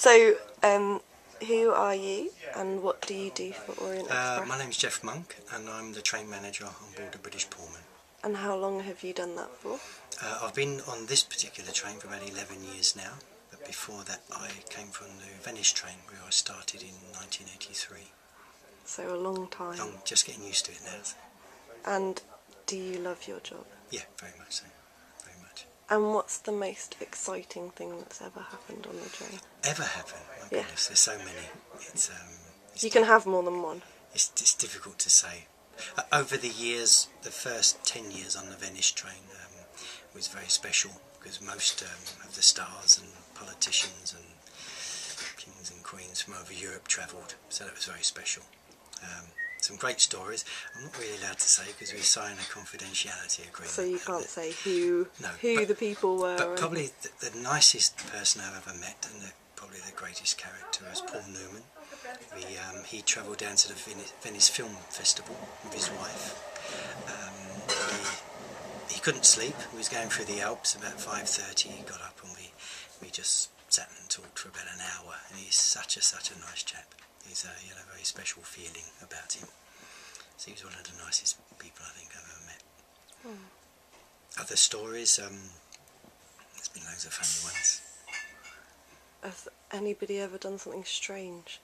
So, who are you and what do you do for Orient Express? My name's Jeff Monk and I'm the train manager on board the British Pullman. And how long have you done that for? I've been on this particular train for about 11 years now, but before that I came from the Venice train where I started in 1983. So a long time. I'm just getting used to it now. And do you love your job? Yeah, very much so. Very much. And what's the most exciting thing that's ever happened on the train? Ever happened? My goodness, there's so many. It's you can have more than one. It's difficult to say. Over the years, the first 10 years on the Venice train was very special because most of the stars and politicians and kings and queens from over Europe travelled, so that was very special. Some great stories. I'm not really allowed to say because we signed a confidentiality agreement. So you can't say who the people were. But probably the nicest person I've ever met and probably the greatest character was Paul Newman. He travelled down to the Venice Film Festival with his wife. He couldn't sleep. He was going through the Alps about 5:30. He got up and we just sat and talked for about an hour. And he's such a nice chap. He had a very special feeling about him. So he was one of the nicest people I think I've ever met. Other stories, there's been loads of funny ones. Has anybody ever done something strange?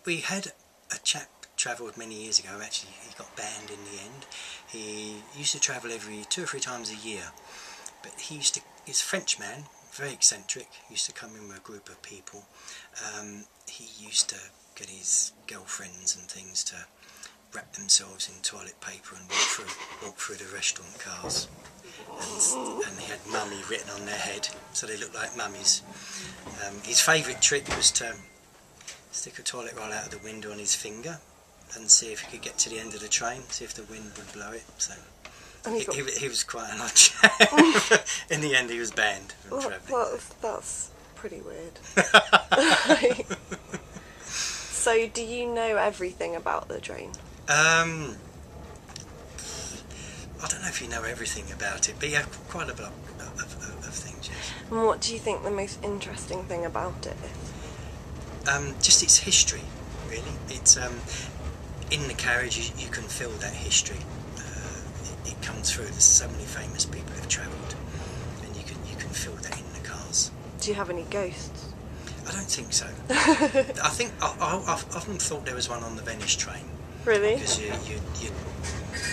We had a chap travelled many years ago. Actually, he got banned in the end. He used to travel every 2 or 3 times a year, but he's a French man, very eccentric. He used to come in with a group of people. He used to get his girlfriends and things to wrap themselves in toilet paper and walk through the restaurant cars. And he had mummy written on their head, so they looked like mummies. His favourite trick was to stick a toilet roll out of the window on his finger and see if he could get to the end of the train, see if the wind would blow it. So he was quite an odd chap. In the end he was banned from travelling. That's pretty weird. So do you know everything about the train? I don't know if you know everything about it, but yeah, quite a lot of things, yes. And what do you think the most interesting thing about it is? Just its history, really. It's in the carriage you can feel that history. It comes through. There's so many famous people who've travelled, and you can feel that in the cars. Do you have any ghosts? I don't think so. I think I've often thought there was one on the Venice train. Really? Because you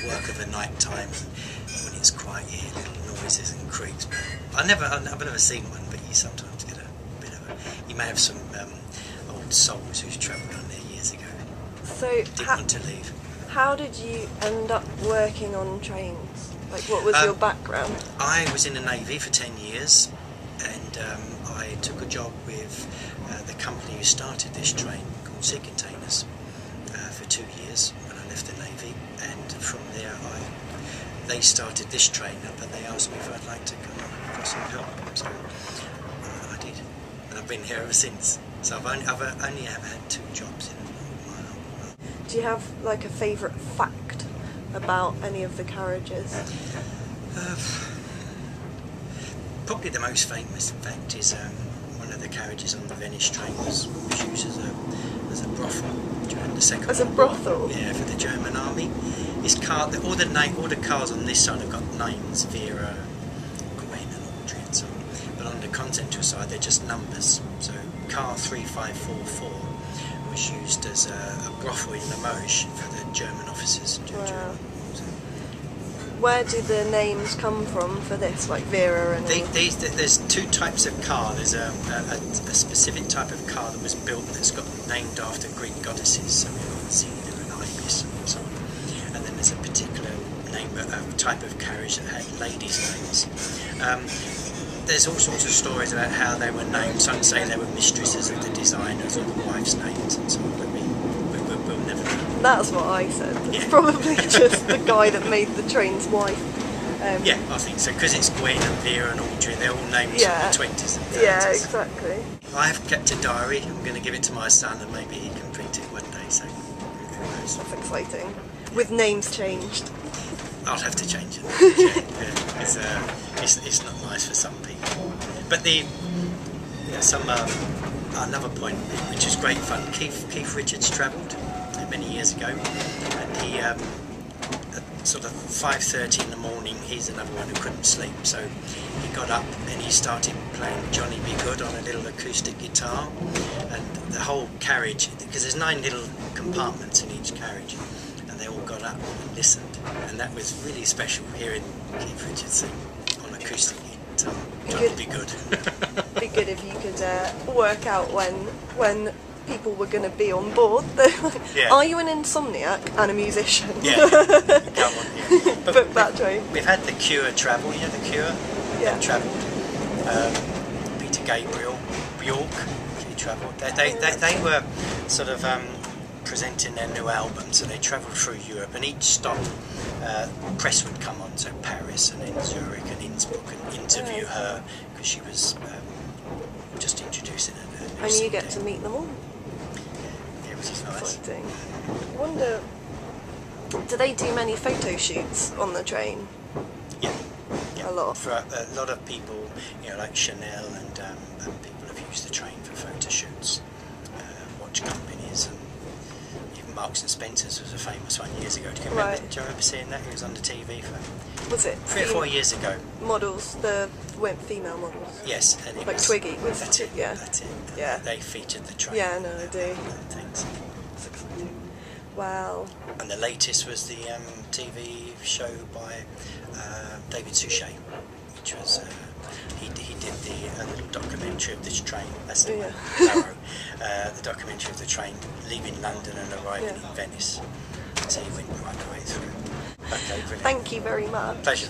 work of a night time when it's quiet, you hear little noises and creaks. I've never seen one, but you sometimes get a bit of a. You may have some old souls who's travelled on there years ago. So didn't want to leave. How did you end up working on trains? Like, what was your background? I was in the Navy for 10 years, and I took a job with the company who started this train called Sea Containers for 2 years when I left the Navy, and from there they started this train up and they asked me if I'd like to come across and help, so I did, and I've been here ever since. So I've only ever had 2 jobs in my whole life. Do you have like a favourite fact about any of the carriages? Probably the most famous fact is one of the carriages on the Venice train was used as a brothel during the Second World War. As a brothel? Yeah, for the German army. All the cars on this side have got names: Vera, Gwen, and Audrey, and so on. But on the Continental side, they're just numbers. So car 3544 was used as a brothel in Limoges for the German officers during the war. Where do the names come from for this, like Vera and... There's 2 types of car. There's a specific type of car that was built that's got named after Greek goddesses, so we've got Xena and Ibis and so on. And then there's a particular type of carriage that had ladies' names. There's all sorts of stories about how they were named. Some say they were mistresses of the designers or the wives' names and so on, but we'll never know. That's what I said. It's probably just the guy that made the train's wife. Yeah, I think so, because it's Gwen and Vera and Audrey, they're all names from the 20s and 30s. Yeah, exactly. I've kept a diary. I'm going to give it to my son and maybe he can print it one day, so who knows. That's exciting. With names changed. I'll have to change it. Yeah. It's not nice for some people. But some another point which is great fun. Keith Richards travelled many years ago, and he at sort of 5:30 in the morning, he's another one who couldn't sleep, so he got up and he started playing Johnny B. Good on a little acoustic guitar, and the whole carriage, because there's 9 little compartments in each carriage, and they all got up and listened, and that was really special, hearing Keith Richards sing on acoustic guitar. Johnny B. Good. Be good if you could work out when people were going to be on board. Yeah. Are you an insomniac and a musician? Yeah. Go on, yeah. But Book that train. We've had The Cure travel, you know The Cure? Yeah. They travelled. Peter Gabriel, Bjork, he travelled. They were sort of presenting their new album, so they travelled through Europe, and each stop press would come on, so Paris and then Zurich and Innsbruck, and interview her, because she was just introducing her new And you get CD. to meet them all. Yeah, it was nice. Exciting. I wonder, do they do many photo shoots on the train? Yeah. Yeah. A lot. For a lot of people, you know, like Chanel and people have used the train for photo shoots, watch companies, and even Marks and Spencer's was a famous one years ago. Do you remember? Right. Do you remember seeing that? It was on the TV for Was it 3 or 4 years ago. models, the female models? Yes, and it Like was, Twiggy was- That's it. yeah. That's it. Yeah. They featured the train. Yeah, no, I do. And things. Wow. And the latest was the TV show by David Suchet, which was he did the little documentary of this train. That's the Yeah. one, Arrow. The documentary of the train leaving London and arriving Yeah. in Venice. So he went right the way through. Okay, brilliant. Thank you very much. Pleasure.